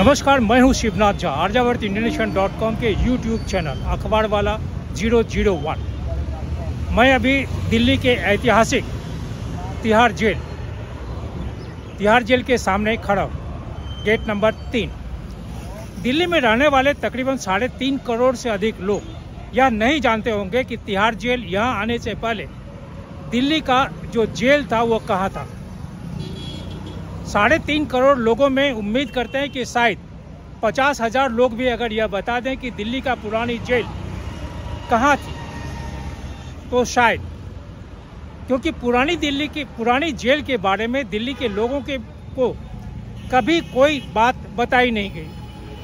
नमस्कार, मैं हूं शिवनाथ झा। आर्यावर्त इंडोनेशियन.com के यूट्यूब चैनल अखबार वाला 001। मैं अभी दिल्ली के ऐतिहासिक तिहाड़ जेल के सामने खड़ा हूं, गेट नंबर 3। दिल्ली में रहने वाले तकरीबन 3.5 करोड़ से अधिक लोग यह नहीं जानते होंगे कि तिहाड़ जेल यहाँ आने से पहले दिल्ली का जो जेल था वो कहाँ था। 3.5 करोड़ लोगों में उम्मीद करते हैं कि शायद 50,000 लोग भी अगर यह बता दें कि दिल्ली का पुरानी जेल कहाँ थी तो शायद, क्योंकि पुरानी जेल के बारे में दिल्ली के लोगों को कभी कोई बात बताई नहीं गई,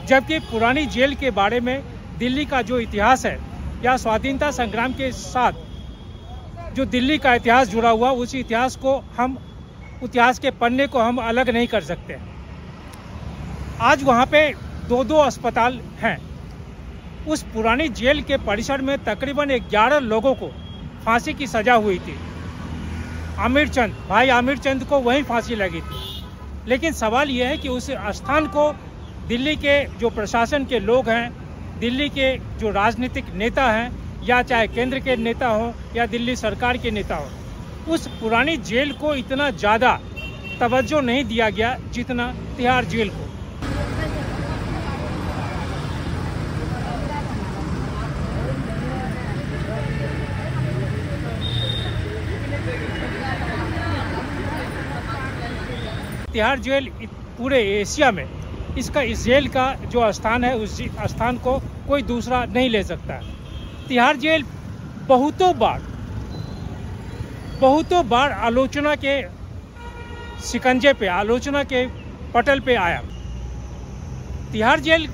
जबकि पुरानी जेल के बारे में दिल्ली का जो इतिहास है या स्वाधीनता संग्राम के साथ जो दिल्ली का इतिहास जुड़ा हुआ, उस इतिहास के पन्ने को हम अलग नहीं कर सकते। आज वहाँ पे 2 अस्पताल हैं। उस पुरानी जेल के परिसर में तकरीबन 11 लोगों को फांसी की सजा हुई थी। भाई आमिर चंद को वहीं फांसी लगी थी। लेकिन सवाल यह है कि उस स्थान को दिल्ली के जो प्रशासन के लोग हैं, दिल्ली के जो राजनीतिक नेता हैं, या चाहे केंद्र के नेता हो या दिल्ली सरकार के नेता हो, उस पुरानी जेल को इतना ज़्यादा तवज्जो नहीं दिया गया जितना तिहाड़ जेल को। तिहाड़ जेल पूरे एशिया में इस जेल का जो स्थान है, उस स्थान को कोई दूसरा नहीं ले सकता। तिहाड़ जेल बहुतों बार आलोचना के शिकंजे पे, आलोचना के पटल पे आया। तिहाड़ जेल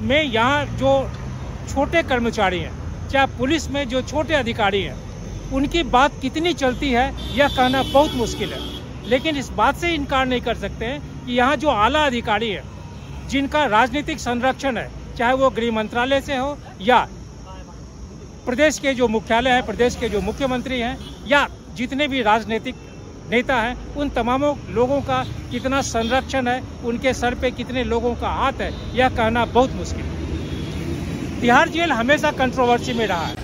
में यहाँ जो छोटे कर्मचारी हैं, चाहे पुलिस में जो छोटे अधिकारी हैं, उनकी बात कितनी चलती है यह कहना बहुत मुश्किल है। लेकिन इस बात से इनकार नहीं कर सकते हैं कि यहाँ जो आला अधिकारी हैं, जिनका राजनीतिक संरक्षण है, चाहे वो गृह मंत्रालय से हो या प्रदेश के जो मुख्यालय हैं, प्रदेश के जो मुख्यमंत्री हैं, या जितने भी राजनीतिक नेता हैं, उन तमामों लोगों का कितना संरक्षण है, उनके सर पे कितने लोगों का हाथ है, यह कहना बहुत मुश्किल है। तिहाड़ जेल हमेशा कंट्रोवर्सी में रहा है।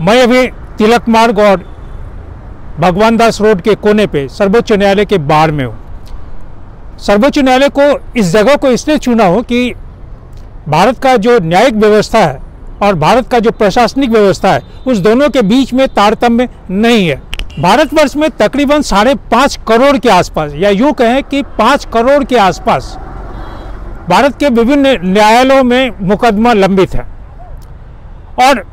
मैं अभी तिलक मार्ग और भगवान दास रोड के कोने पे सर्वोच्च न्यायालय के बाहर में हूँ। सर्वोच्च न्यायालय को इस जगह को इसलिए चुना हो कि भारत का जो न्यायिक व्यवस्था है और भारत का जो प्रशासनिक व्यवस्था है, उस दोनों के बीच में तारतम्य नहीं है। भारतवर्ष में तकरीबन 5.5 करोड़ के आसपास, या यूँ कहें कि 5 करोड़ के आसपास भारत के विभिन्न न्यायालयों में मुकदमा लंबित है। और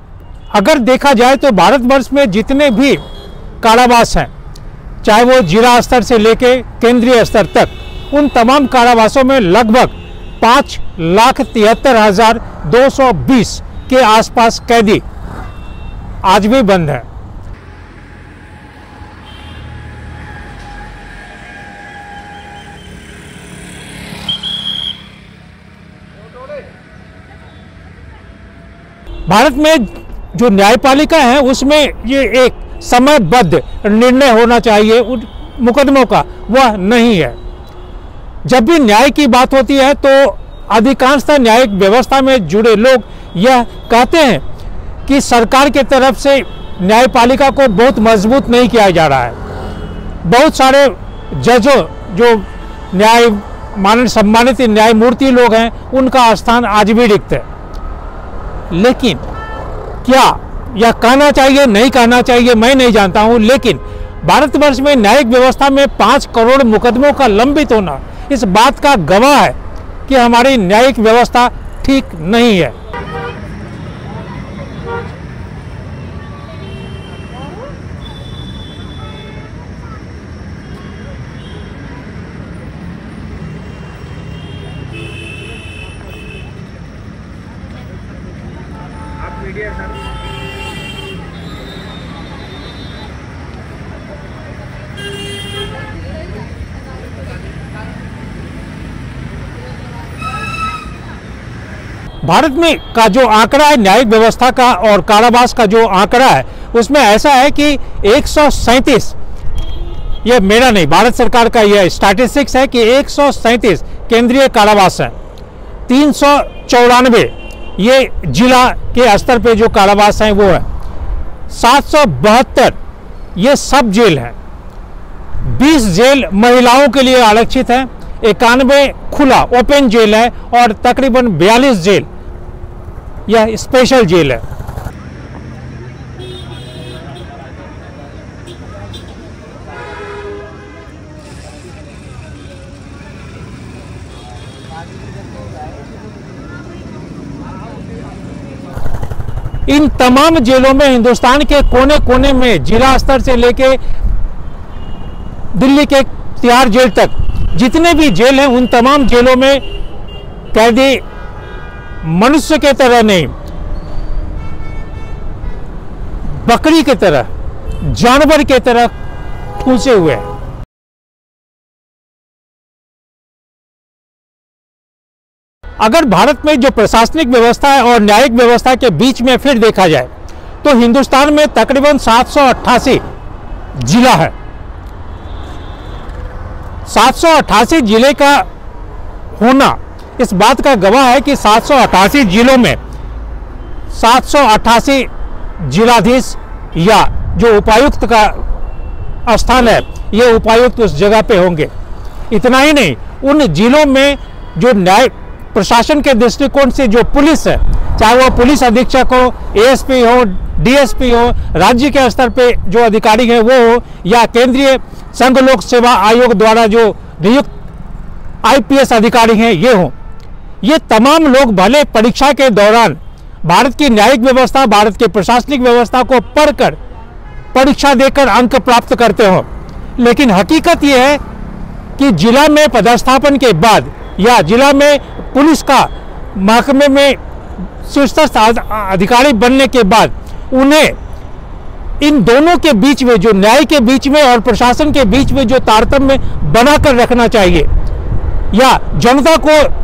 अगर देखा जाए तो भारतवर्ष में जितने भी कारावास हैं, चाहे वो जिला स्तर से लेके केंद्रीय स्तर तक, उन तमाम कारावासों में लगभग 5,73,220 के आसपास कैदी आज भी बंद है। भारत में जो न्यायपालिका है उसमें ये एक समयबद्ध निर्णय होना चाहिए उन मुकदमों का, वह नहीं है। जब भी न्याय की बात होती है तो अधिकांशतः न्यायिक व्यवस्था में जुड़े लोग यह कहते हैं कि सरकार के तरफ से न्यायपालिका को बहुत मजबूत नहीं किया जा रहा है। बहुत सारे जजों, जो सम्मानित न्यायमूर्ति लोग हैं, उनका स्थान आज भी रिक्त है। लेकिन क्या यह कहना चाहिए, नहीं कहना चाहिए, मैं नहीं जानता हूं। लेकिन भारतवर्ष में न्यायिक व्यवस्था में 5 करोड़ मुकदमों का लंबित होना इस बात का गवाह है कि हमारी न्यायिक व्यवस्था ठीक नहीं है। आप मीडिया सर, भारत में का जो आंकड़ा है न्यायिक व्यवस्था का और कारावास का जो आंकड़ा है उसमें ऐसा है कि 137, ये मेरा नहीं भारत सरकार का यह स्टैटिस्टिक्स है कि 137 केंद्रीय कारावास है, 394 ये जिला के स्तर पे जो कारावास हैं वो है, 772 ये सब जेल है, 20 जेल महिलाओं के लिए आरक्षित है, 91 खुला ओपन जेल है और तकरीबन 42 जेल यह स्पेशल जेल है। इन तमाम जेलों में हिंदुस्तान के कोने कोने में जिला स्तर से लेके दिल्ली के तिहाड़ जेल तक जितने भी जेल हैं उन तमाम जेलों में कैदी मनुष्य के तरह नहीं, बकरी के तरह, जानवर के तरह ठूसे हुए हैं। अगर भारत में जो प्रशासनिक व्यवस्था है और न्यायिक व्यवस्था के बीच में फिर देखा जाए तो हिंदुस्तान में तकरीबन 788 जिला है। 788 जिले का होना इस बात का गवाह है कि 788 जिलों में 788 जिलाधीश या जो उपायुक्त का स्थान है ये उपायुक्त उस जगह पे होंगे। इतना ही नहीं, उन जिलों में जो न्याय प्रशासन के दृष्टिकोण से जो पुलिस है, चाहे वो पुलिस अधीक्षक हो, एएसपी हो, डीएसपी हो, राज्य के स्तर पे जो अधिकारी हैं वो हो, या केंद्रीय संघ लोक सेवा आयोग द्वारा जो नियुक्त आईपीएस अधिकारी हैं ये हो, ये तमाम लोग भले परीक्षा के दौरान भारत की न्यायिक व्यवस्था, भारत की प्रशासनिक व्यवस्था को पढ़कर परीक्षा देकर अंक प्राप्त करते हो, लेकिन हकीकत यह है कि जिला में पदस्थापन के बाद या जिला में पुलिस का महकमे में शीर्षस्थ अधिकारी बनने के बाद उन्हें इन दोनों के बीच में, जो न्याय के बीच में और प्रशासन के बीच में जो तारतम्य बनाकर रखना चाहिए, या जनता को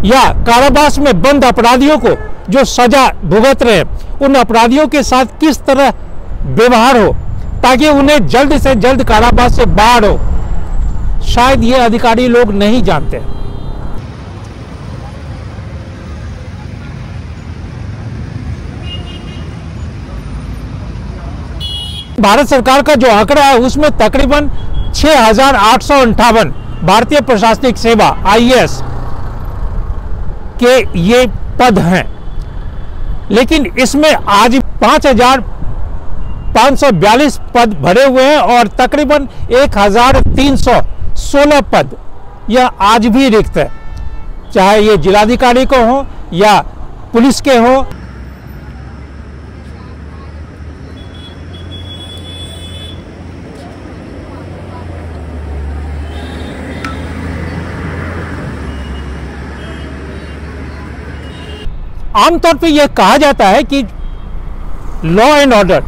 या कारावास में बंद अपराधियों को जो सजा भुगत रहे उन अपराधियों के साथ किस तरह व्यवहार हो ताकि उन्हें जल्द से जल्द कारावास से बाहर हो, शायद ये अधिकारी लोग नहीं जानते। भारत सरकार का जो आंकड़ा है उसमें तकरीबन 6,858 भारतीय प्रशासनिक सेवा आईएएस के ये पद हैं, लेकिन इसमें आज 5,542 पद भरे हुए हैं और तकरीबन 1,316 पद यह आज भी रिक्त है, चाहे ये जिलाधिकारी को हो या पुलिस के हो। आमतौर पे यह कहा जाता है कि लॉ एंड ऑर्डर,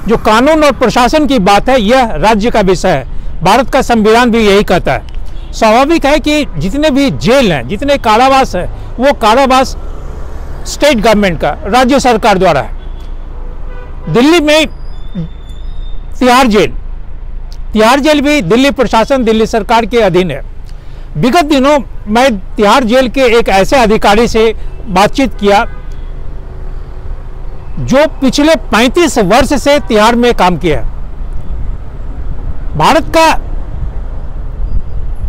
जो कानून और प्रशासन की बात है, यह राज्य का विषय है। भारत का संविधान भी यही कहता है। स्वाभाविक है कि जितने भी जेल हैं, जितने कारावास है, वो कारावास स्टेट गवर्नमेंट का, राज्य सरकार द्वारा है। दिल्ली में तिहाड़ जेल भी दिल्ली प्रशासन, दिल्ली सरकार के अधीन है। विगत दिनों मैं तिहाड़ जेल के एक ऐसे अधिकारी से बातचीत किया जो पिछले 35 वर्ष से तिहाड़ में काम किया। भारत का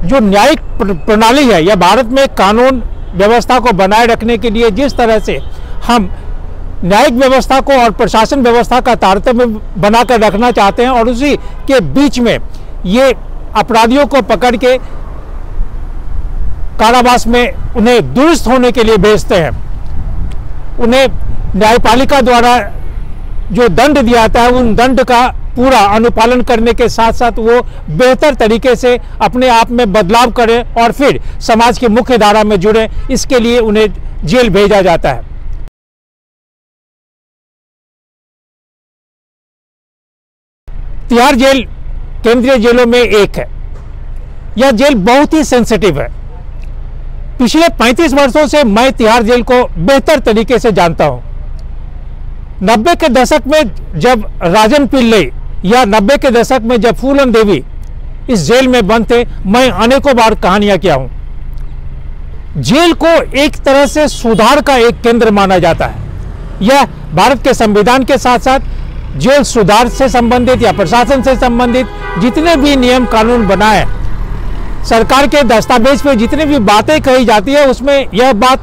जो न्यायिक प्रणाली है या भारत में कानून व्यवस्था को बनाए रखने के लिए जिस तरह से हम न्यायिक व्यवस्था को और प्रशासन व्यवस्था का तारतम्य बनाकर रखना चाहते हैं और उसी के बीच में ये अपराधियों को पकड़ के कारावास में उन्हें दुरुस्त होने के लिए भेजते हैं, उन्हें न्यायपालिका द्वारा जो दंड दिया जाता है उन दंड का पूरा अनुपालन करने के साथ साथ वो बेहतर तरीके से अपने आप में बदलाव करें और फिर समाज की मुख्य धारा में जुड़े, इसके लिए उन्हें जेल भेजा जाता है। तिहाड़ जेल केंद्रीय जेलों में एक है। यह जेल बहुत ही सेंसिटिव है। पिछले 35 वर्षों से मैं तिहाड़ जेल को बेहतर तरीके से जानता हूं। 90 के दशक में जब राजन पिल्लई या 90 के दशक में जब फूलन देवी इस जेल में बंद थे, मैं अनेकों बार कहानियां किया हूं। जेल को एक तरह से सुधार का एक केंद्र माना जाता है। यह भारत के संविधान के साथ साथ जेल सुधार से संबंधित या प्रशासन से संबंधित जितने भी नियम कानून बनाए, सरकार के दस्तावेज पे जितनी भी बातें कही जाती है, उसमें यह बात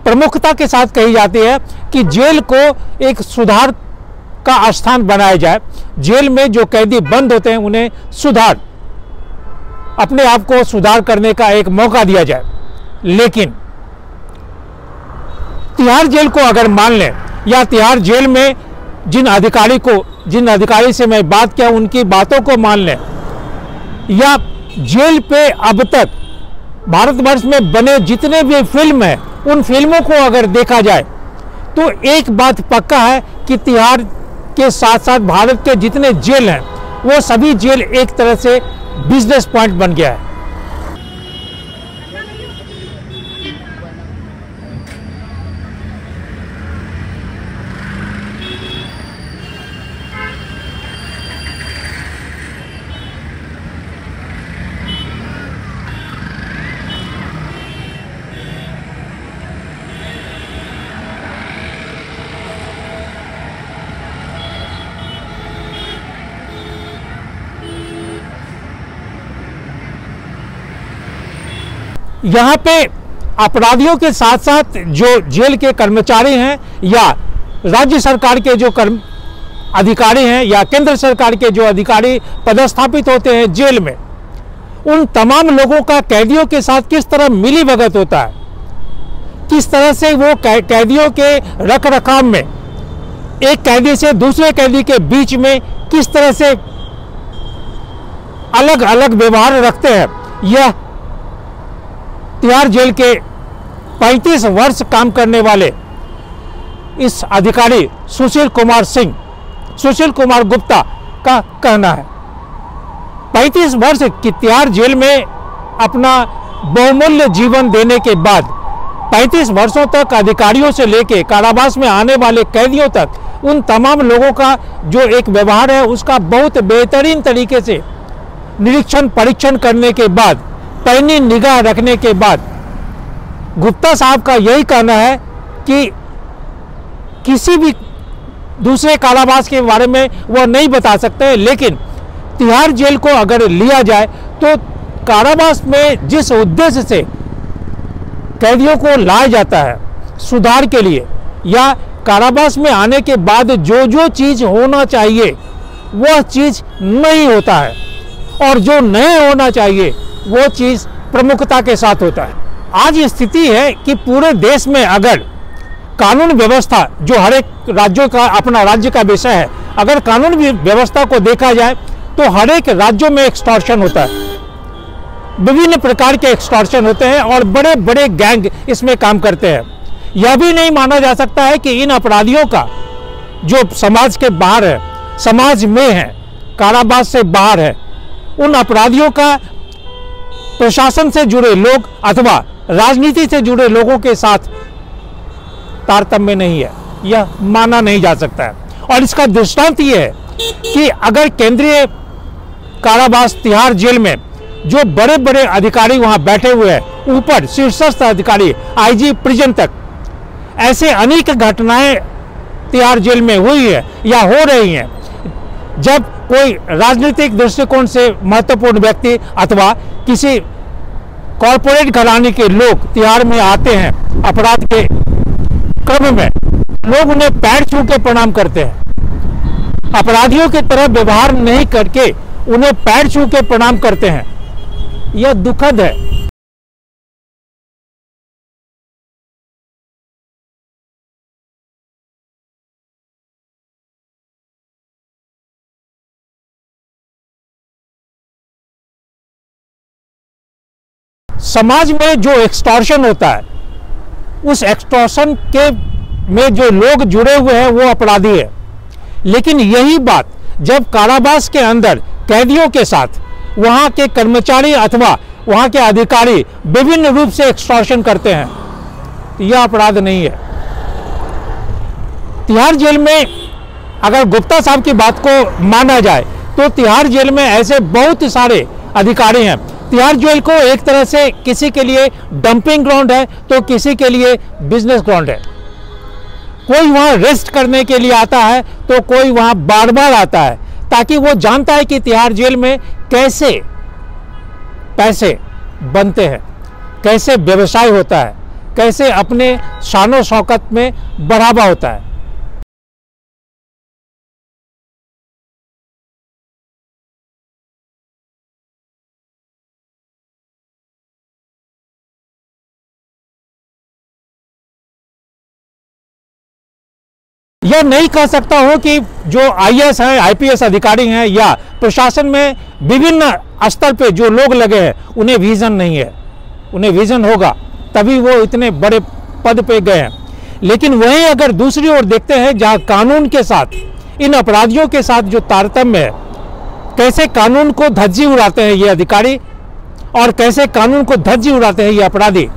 प्रमुखता के साथ कही जाती है कि जेल को एक सुधार का स्थान बनाया जाए। जेल में जो कैदी बंद होते हैं उन्हें अपने आप को सुधार करने का एक मौका दिया जाए। लेकिन तिहाड़ जेल को अगर मान लें, या तिहाड़ जेल में जिन अधिकारी से मैं बात किया उनकी बातों को मान लें, या जेल पे अब तक भारतवर्ष में बने जितने भी फिल्म हैं उन फिल्मों को अगर देखा जाए, तो एक बात पक्का है कि तिहाड़ के साथ साथ भारत के जितने जेल हैं वो सभी जेल एक तरह से बिजनेस पॉइंट बन गया है। यहाँ पे अपराधियों के साथ साथ जो जेल के कर्मचारी हैं या राज्य सरकार के जो अधिकारी हैं या केंद्र सरकार के जो अधिकारी पदस्थापित होते हैं जेल में, उन तमाम लोगों का कैदियों के साथ किस तरह मिली भगत होता है, किस तरह से वो कैदियों के रख रखाव में एक कैदी से दूसरे कैदी के बीच में किस तरह से अलग अलग व्यवहार रखते हैं, यह तिहाड़ जेल के 35 वर्ष काम करने वाले इस अधिकारी सुशील कुमार गुप्ता का कहना है। 35 वर्ष की तिहाड़ जेल में अपना बहुमूल्य जीवन देने के बाद 35 वर्षों तक अधिकारियों से लेकर कारावास में आने वाले कैदियों तक उन तमाम लोगों का जो एक व्यवहार है उसका बहुत बेहतरीन तरीके से निरीक्षण परीक्षण करने के बाद, पैनी निगाह रखने के बाद गुप्ता साहब का यही कहना है कि किसी भी दूसरे कारावास के बारे में वह नहीं बता सकते, लेकिन तिहाड़ जेल को अगर लिया जाए तो कारावास में जिस उद्देश्य से कैदियों को लाया जाता है सुधार के लिए, या कारावास में आने के बाद जो जो चीज़ होना चाहिए वह चीज़ नहीं होता है, और जो नहीं होना चाहिए वो चीज़ प्रमुखता के साथ होता है। आज स्थिति है कि पूरे देश में अगर कानून व्यवस्था, जो हर एक राज्यों का अपना राज्य का विषय है, अगर कानून व्यवस्था को देखा जाए तो हर एक राज्यों में एक्सटॉर्शन होता है, विभिन्न प्रकार के एक्सटॉर्शन होते हैं और बड़े बड़े गैंग इसमें काम करते हैं। यह भी नहीं माना जा सकता है कि इन अपराधियों का जो समाज के बाहर है, समाज में है, कारावास से बाहर है, उन अपराधियों का प्रशासन से जुड़े लोग अथवा राजनीति से जुड़े लोगों के साथ तारतम्य नहीं है, यह माना नहीं जा सकता है। और इसका दृष्टांत ये है कि अगर केंद्रीय कारावास तिहाड़ जेल में जो बड़े बड़े अधिकारी वहां बैठे हुए हैं, ऊपर शीर्षस्थ अधिकारी आईजी प्रिजन तक, ऐसे अनेक घटनाएं तिहाड़ जेल में हुई है या हो रही हैं। जब कोई राजनीतिक दृष्टिकोण से महत्वपूर्ण व्यक्ति अथवा किसी कॉरपोरेट घराने के लोग तिहाड़ में आते हैं, अपराध के क्रम में लोग उन्हें पैर छू के प्रणाम करते हैं, अपराधियों की तरह व्यवहार नहीं करके उन्हें पैर छू के प्रणाम करते हैं। यह दुखद है। समाज में जो एक्सटॉर्शन होता है, उस एक्सटॉर्शन के में जो लोग जुड़े हुए हैं वो अपराधी है। लेकिन यही बात जब कारावास के अंदर कैदियों के साथ वहां के कर्मचारी अथवा वहाँ के अधिकारी विभिन्न रूप से एक्सटॉर्शन करते हैं, तो यह अपराध नहीं है। तिहाड़ जेल में अगर गुप्ता साहब की बात को माना जाए तो तिहाड़ जेल में ऐसे बहुत सारे अधिकारी हैं। तिहाड़ जेल को एक तरह से किसी के लिए डंपिंग ग्राउंड है तो किसी के लिए बिजनेस ग्राउंड है। कोई वहाँ रेस्ट करने के लिए आता है तो कोई वहाँ बार बार आता है, ताकि वो जानता है कि तिहाड़ जेल में कैसे पैसे बनते हैं, कैसे व्यवसाय होता है, कैसे अपने शानो शौकत में बढ़ावा होता है। यह नहीं कह सकता हूं कि जो आईएएस हैं, आईपीएस अधिकारी हैं या प्रशासन में विभिन्न स्तर पे जो लोग लगे हैं उन्हें विजन नहीं है। उन्हें विजन होगा तभी वो इतने बड़े पद पे गए हैं। लेकिन वहीं अगर दूसरी ओर देखते हैं, जहां कानून के साथ इन अपराधियों के साथ जो तारतम्य है, कैसे कानून को धज्जी उड़ाते हैं ये अधिकारी और कैसे कानून को धज्जी उड़ाते हैं ये अपराधी।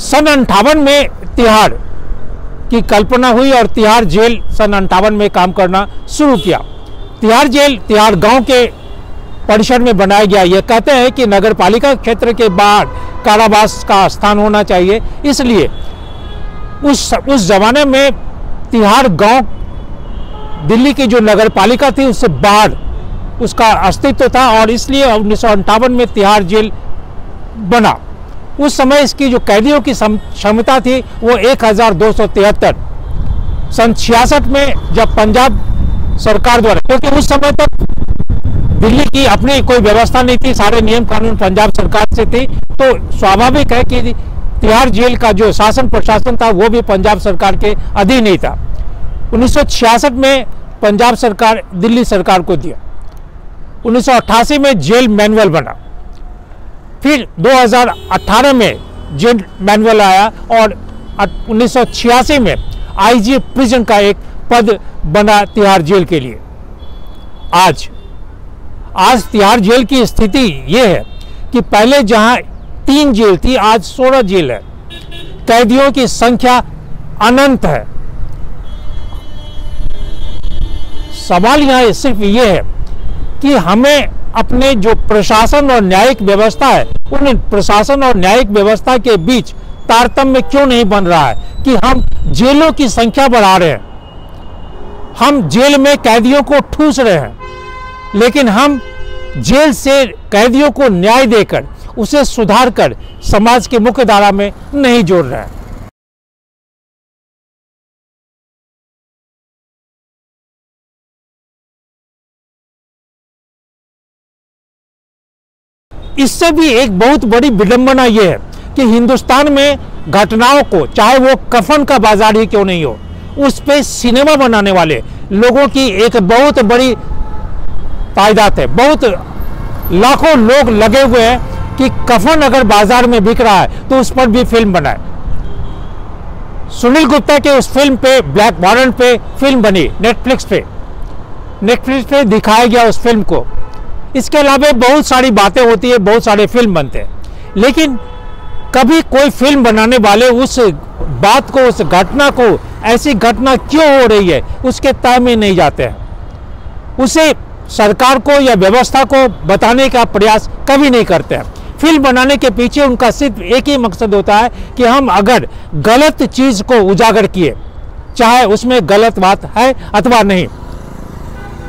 सन 58 में तिहाड़ की कल्पना हुई और तिहाड़ जेल सन 58 में काम करना शुरू किया। तिहाड़ जेल तिहाड़ गांव के परिसर में बनाया गया। यह कहते हैं कि नगर पालिका क्षेत्र के बाहर कारावास का स्थान होना चाहिए, इसलिए उस जमाने में तिहाड़ गांव दिल्ली की जो नगर पालिका थी उससे बाहर उसका अस्तित्व था और इसलिए 1958 में तिहाड़ जेल बना। उस समय इसकी जो कैदियों की क्षमता थी वो 1273। सन 66 में जब पंजाब सरकार द्वारा, क्योंकि उस समय तक दिल्ली की अपनी कोई व्यवस्था नहीं थी, सारे नियम कानून पंजाब सरकार से थी, तो स्वाभाविक है कि तिहाड़ जेल का जो शासन प्रशासन था वो भी पंजाब सरकार के अधीन ही था। 1966 में पंजाब सरकार दिल्ली सरकार को दिया। 1988 में जेल मैनुअल बना, फिर 2018 में जेल मैनुअल आया और 1986 में आईजी प्रिजन का एक पद बना तिहाड़ जेल के लिए। आज तिहाड़ जेल की स्थिति यह है कि पहले जहां 3 जेल थी आज 16 जेल है। कैदियों की संख्या अनंत है। सवाल यहां सिर्फ ये है कि हमें अपने जो प्रशासन और न्यायिक व्यवस्था है उन प्रशासन और न्यायिक व्यवस्था के बीच तारतम्य क्यों नहीं बन रहा है कि हम जेलों की संख्या बढ़ा रहे हैं, हम जेल में कैदियों को ठूस रहे हैं, लेकिन हम जेल से कैदियों को न्याय देकर उसे सुधार कर समाज की मुख्य धारा में नहीं जोड़ रहे हैं। इससे भी एक बहुत बड़ी विडंबना यह है कि हिंदुस्तान में घटनाओं को, चाहे वो कफन का बाजार ही क्यों नहीं हो, उस पे सिनेमा बनाने वाले लोगों की एक बहुत बड़ी तादाद है। बहुत लाखों लोग लगे हुए हैं कि कफन अगर बाजार में बिक रहा है तो उस पर भी फिल्म बनाए। सुनील गुप्ता के उस फिल्म पे, ब्लैक वारंट पे फिल्म बनी, नेटफ्लिक्स पे दिखाया गया उस फिल्म को। इसके अलावा बहुत सारी बातें होती है, बहुत सारे फिल्म बनते हैं, लेकिन कभी कोई फिल्म बनाने वाले उस बात को, उस घटना को, ऐसी घटना क्यों हो रही है उसके तह में नहीं जाते हैं। उसे सरकार को या व्यवस्था को बताने का प्रयास कभी नहीं करते हैं। फिल्म बनाने के पीछे उनका सिर्फ एक ही मकसद होता है कि हम अगर गलत चीज को उजागर किए, चाहे उसमें गलत बात है अथवा नहीं,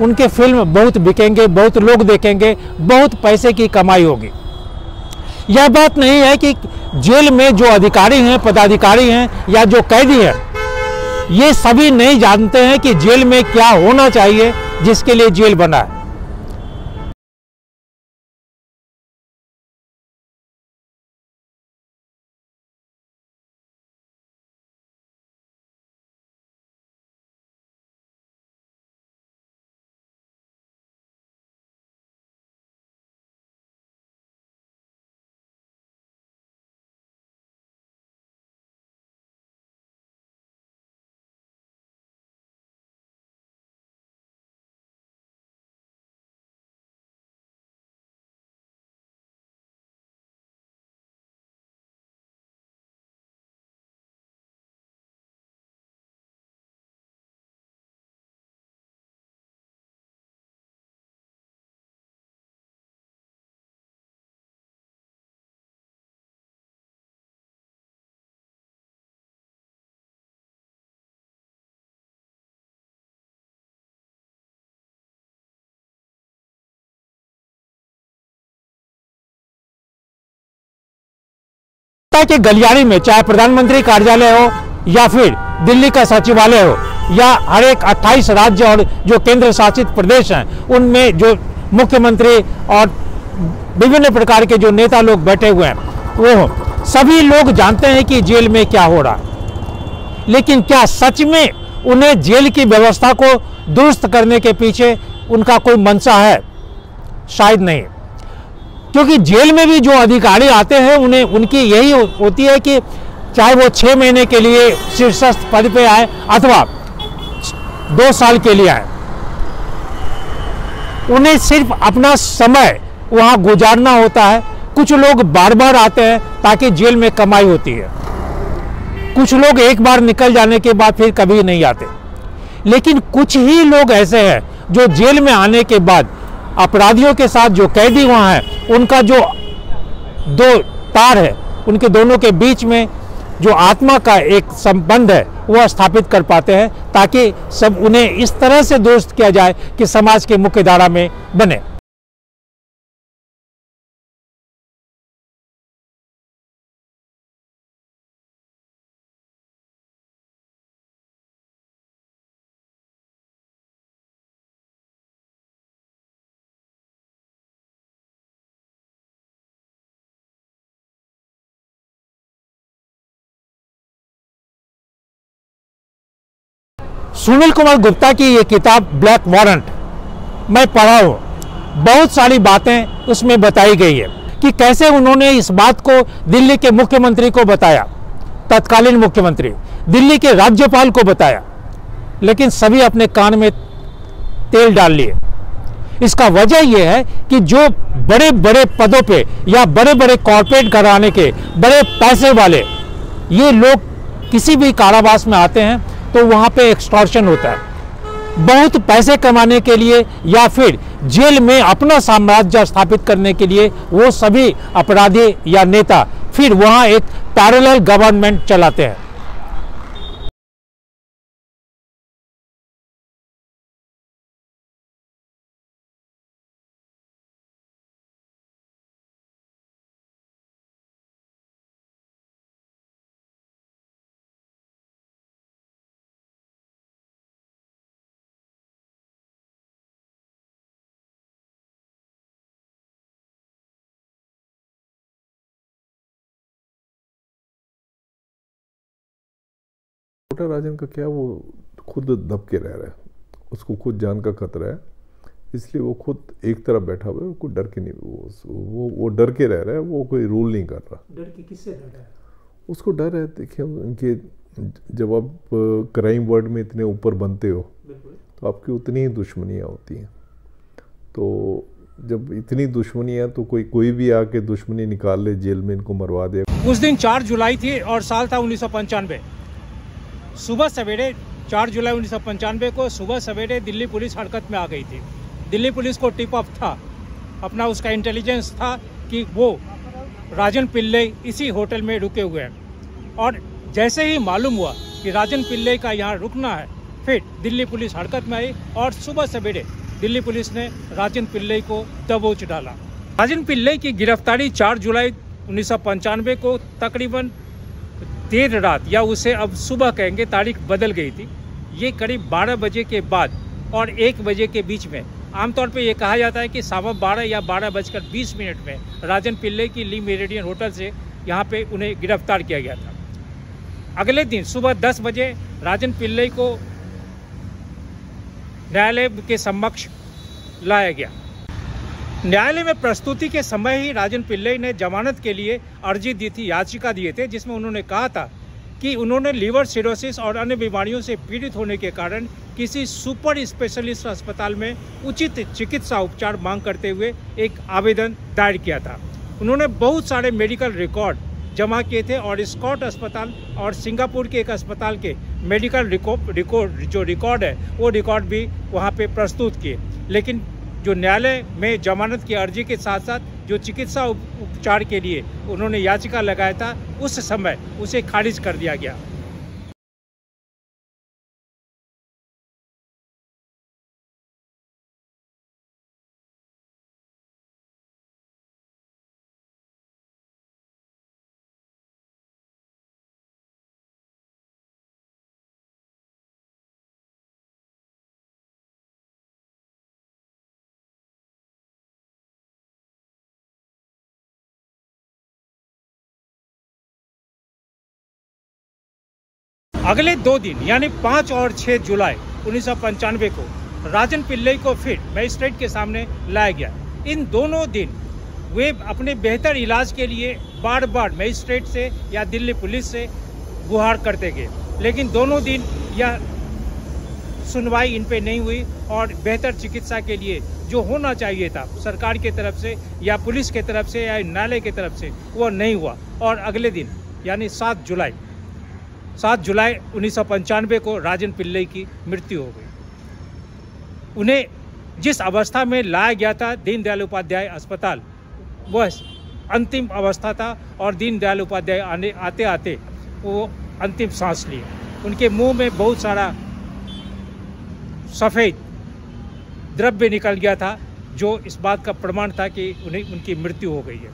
उनके फिल्म बहुत बिकेंगे, बहुत लोग देखेंगे, बहुत पैसे की कमाई होगी। यह बात नहीं है कि जेल में जो अधिकारी हैं, पदाधिकारी हैं या जो कैदी हैं, ये सभी नहीं जानते हैं कि जेल में क्या होना चाहिए जिसके लिए जेल बना है। के गलियारे में, चाहे प्रधानमंत्री कार्यालय हो या फिर दिल्ली का सचिवालय हो या हर एक 28 राज्य और जो केंद्र शासित प्रदेश हैं उनमें जो मुख्यमंत्री और विभिन्न प्रकार के जो नेता लोग बैठे हुए हैं, वो सभी लोग जानते हैं कि जेल में क्या हो रहा है। लेकिन क्या सच में उन्हें जेल की व्यवस्था को दुरुस्त करने के पीछे उनका कोई मंशा है? शायद नहीं, क्योंकि जेल में भी जो अधिकारी आते हैं उन्हें उनकी यही होती है कि चाहे वो 6 महीने के लिए शीर्षस्थ पद पे आए अथवा 2 साल के लिए आए, उन्हें सिर्फ अपना समय वहां गुजारना होता है। कुछ लोग बार बार आते हैं ताकि जेल में कमाई होती है, कुछ लोग एक बार निकल जाने के बाद फिर कभी नहीं आते। लेकिन कुछ ही लोग ऐसे हैं जो जेल में आने के बाद अपराधियों के साथ जो कैदी वहां हैं, उनका जो 2 तार है, उनके दोनों के बीच में जो आत्मा का एक संबंध है वह स्थापित कर पाते हैं, ताकि सब उन्हें इस तरह से दुरुस्त किया जाए कि समाज के मुख्य धारा में बने। सुनील कुमार गुप्ता की ये किताब ब्लैक वारंट मैं पढ़ा हूँ। बहुत सारी बातें उसमें बताई गई है कि कैसे उन्होंने इस बात को दिल्ली के मुख्यमंत्री को बताया, तत्कालीन मुख्यमंत्री, दिल्ली के राज्यपाल को बताया, लेकिन सभी अपने कान में तेल डाल लिए। इसका वजह यह है कि जो बड़े बड़े पदों पे या बड़े बड़े कॉर्पोरेट घराने के बड़े पैसे वाले ये लोग किसी भी कारावास में आते हैं तो वहां पे एक्सटॉर्शन होता है। बहुत पैसे कमाने के लिए या फिर जेल में अपना साम्राज्य स्थापित करने के लिए वो सभी अपराधी या नेता फिर वहां एक पैरेलल गवर्नमेंट चलाते हैं। छोटा राजन का क्या, वो खुद दब के रह रहा है, उसको खुद जान का खतरा है, इसलिए वो खुद एक तरफ बैठा हुआ है, वो डर के नहीं, वो डर के रह रहा है, वो कोई रूल नहीं कर रहा। डर के किससे डर रहा है? उसको डर है, देखिए उनके, जब आप क्राइम वर्ल्ड में इतने ऊपर बनते हो तो आपकी उतनी ही दुश्मनियाँ होती हैं। तो जब इतनी दुश्मनियाँ, तो कोई भी आके दुश्मनी निकाल ले, जेल में इनको मरवा दे। उस दिन 4 जुलाई थी और साल था 1995। सुबह सवेरे 4 जुलाई 1995 को सुबह सवेरे दिल्ली पुलिस हरकत में आ गई थी। दिल्ली पुलिस को टिप ऑफ था, अपना उसका इंटेलिजेंस था कि वो राजन पिल्लई इसी होटल में रुके हुए हैं। और जैसे ही मालूम हुआ कि राजन पिल्लई का यहाँ रुकना है, फिर दिल्ली पुलिस हरकत में आई और सुबह सवेरे दिल्ली पुलिस ने राजन पिल्लई को दबोच डाला। राजन पिल्लई की गिरफ्तारी 4 जुलाई 1995 को तकरीबन देर रात, या उसे अब सुबह कहेंगे, तारीख बदल गई थी। ये करीब 12 बजे के बाद और 1 बजे के बीच में, आमतौर पे ये कहा जाता है कि 12:15 या 12:20 में राजन पिल्लई की ली मेरिडियन होटल से यहाँ पे उन्हें गिरफ्तार किया गया था। अगले दिन सुबह 10 बजे राजन पिल्लई को न्यायालय के समक्ष लाया गया। न्यायालय में प्रस्तुति के समय ही राजन पिल्लई ने जमानत के लिए अर्जी दी थी, याचिका दिए थे, जिसमें उन्होंने कहा था कि उन्होंने लीवर सिरोसिस और अन्य बीमारियों से पीड़ित होने के कारण किसी सुपर स्पेशलिस्ट अस्पताल में उचित चिकित्सा उपचार मांग करते हुए एक आवेदन दायर किया था। उन्होंने बहुत सारे मेडिकल रिकॉर्ड जमा किए थे और स्कॉट अस्पताल और सिंगापुर के एक अस्पताल के मेडिकल रिकॉर्ड है, वो रिकॉर्ड भी वहाँ पे प्रस्तुत किए। लेकिन जो न्यायालय में जमानत की अर्जी के साथ साथ जो चिकित्सा उपचार के लिए उन्होंने याचिका लगाया था, उस समय उसे खारिज कर दिया गया। अगले 2 दिन यानी 5 और 6 जुलाई 1995 को राजन पिल्लई को फिर मजिस्ट्रेट के सामने लाया गया। इन दोनों दिन वे अपने बेहतर इलाज के लिए बार बार मजिस्ट्रेट से या दिल्ली पुलिस से गुहार करते गए, लेकिन दोनों दिन यह सुनवाई इन पे नहीं हुई और बेहतर चिकित्सा के लिए जो होना चाहिए था सरकार की तरफ से या पुलिस की तरफ से या न्यायालय की तरफ से वो नहीं हुआ। और अगले दिन यानी 7 जुलाई 1995 को राजन पिल्लई की मृत्यु हो गई। उन्हें जिस अवस्था में लाया गया था दीनदयाल उपाध्याय अस्पताल, वह अंतिम अवस्था था और दीनदयाल उपाध्याय आते आते वो अंतिम सांस लिए। उनके मुंह में बहुत सारा सफ़ेद द्रव्य निकल गया था, जो इस बात का प्रमाण था कि उनकी मृत्यु हो गई है।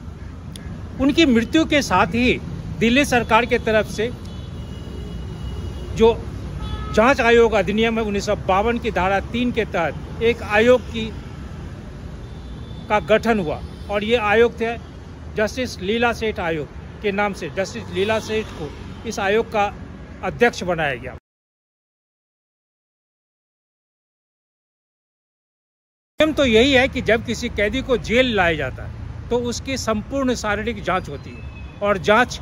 उनकी मृत्यु के साथ ही दिल्ली सरकार के तरफ से जो जांच आयोग अधिनियम है 1952 की धारा 3 के तहत एक आयोग का गठन हुआ और ये आयोग थे जस्टिस लीला सेठ आयोग के नाम से। जस्टिस लीला सेठ को इस आयोग का अध्यक्ष बनाया गया। नियम तो यही है कि जब किसी कैदी को जेल लाया जाता है तो उसकी संपूर्ण शारीरिक जांच होती है और जांच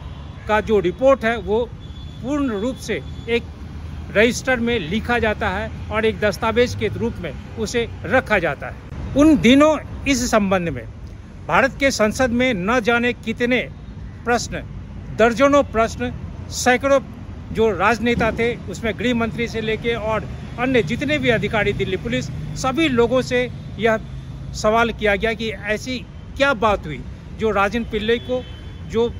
का जो रिपोर्ट है वो पूर्ण रूप से एक रजिस्टर में लिखा जाता है और एक दस्तावेज के रूप में उसे रखा जाता है। उन दिनों इस संबंध में भारत के संसद में न जाने कितने प्रश्न, दर्जनों प्रश्न, सैकड़ों जो राजनेता थे उसमें गृह मंत्री से लेके और अन्य जितने भी अधिकारी, दिल्ली पुलिस, सभी लोगों से यह सवाल किया गया कि ऐसी क्या बात हुई जो राजन पिल्लई को जो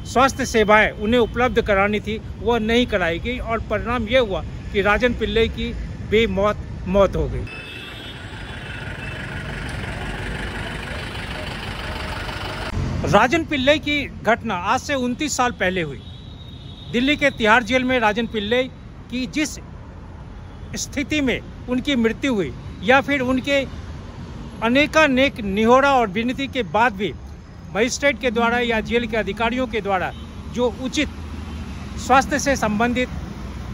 स्वास्थ्य सेवाएं उन्हें उपलब्ध करानी थी वह नहीं कराई गई और परिणाम यह हुआ कि राजन पिल्लई की मौत हो गई। राजन पिल्लई की घटना आज से 29 साल पहले हुई। दिल्ली के तिहाड़ जेल में राजन पिल्लई की जिस स्थिति में उनकी मृत्यु हुई या फिर उनके अनेकानेक निहोरा और विनती के बाद भी मजिस्ट्रेट के द्वारा या जेल के अधिकारियों के द्वारा जो उचित स्वास्थ्य से संबंधित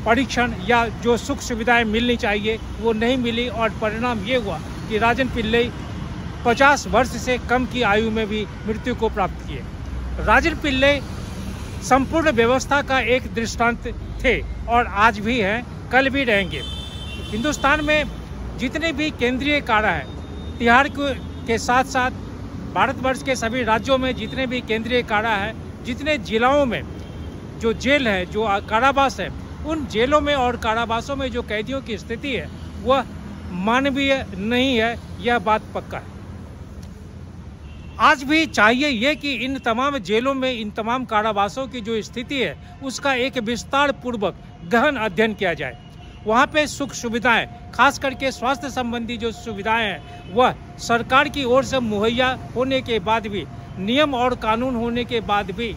परीक्षण या जो सुख सुविधाएं मिलनी चाहिए वो नहीं मिली और परिणाम ये हुआ कि राजन पिल्लई 50 वर्ष से कम की आयु में भी मृत्यु को प्राप्त किए। राजन पिल्लई संपूर्ण व्यवस्था का एक दृष्टांत थे और आज भी हैं, कल भी रहेंगे। हिंदुस्तान में जितने भी केंद्रीय कारा हैं, तिहाड़ के साथ साथ भारतवर्ष के सभी राज्यों में जितने भी केंद्रीय कारा है, जितने जिलाओं में जो जेल है, जो कारावास है, उन जेलों में और कारावासों में जो कैदियों की स्थिति है वह मानवीय नहीं है, यह बात पक्का है। आज भी चाहिए ये कि इन तमाम जेलों में, इन तमाम कारावासों की जो स्थिति है उसका एक विस्तार पूर्वक गहन अध्ययन किया जाए। वहाँ पे सुख सुविधाएं, खास करके स्वास्थ्य संबंधी जो सुविधाएं हैं वह सरकार की ओर से मुहैया होने के बाद भी, नियम और कानून होने के बाद भी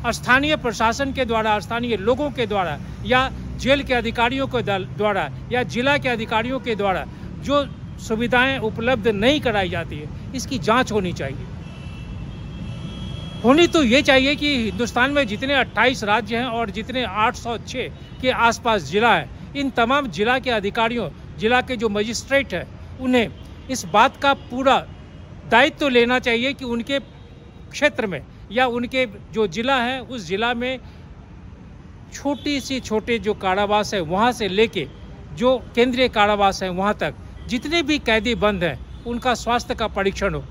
स्थानीय प्रशासन के द्वारा, स्थानीय लोगों के द्वारा या जेल के अधिकारियों के द्वारा या जिला के अधिकारियों के द्वारा जो सुविधाएं उपलब्ध नहीं कराई जाती है, इसकी जांच होनी चाहिए। होनी तो ये चाहिए कि हिंदुस्तान में जितने 28 राज्य हैं और जितने 806 के आसपास जिला हैं, इन तमाम जिला के अधिकारियों, जिला के जो मजिस्ट्रेट हैं, उन्हें इस बात का पूरा दायित्व तो लेना चाहिए कि उनके क्षेत्र में या उनके जो जिला है उस जिला में छोटे जो कारावास है वहाँ से लेके जो केंद्रीय कारावास है वहाँ तक जितने भी कैदी बंद हैं उनका स्वास्थ्य का परीक्षण हो।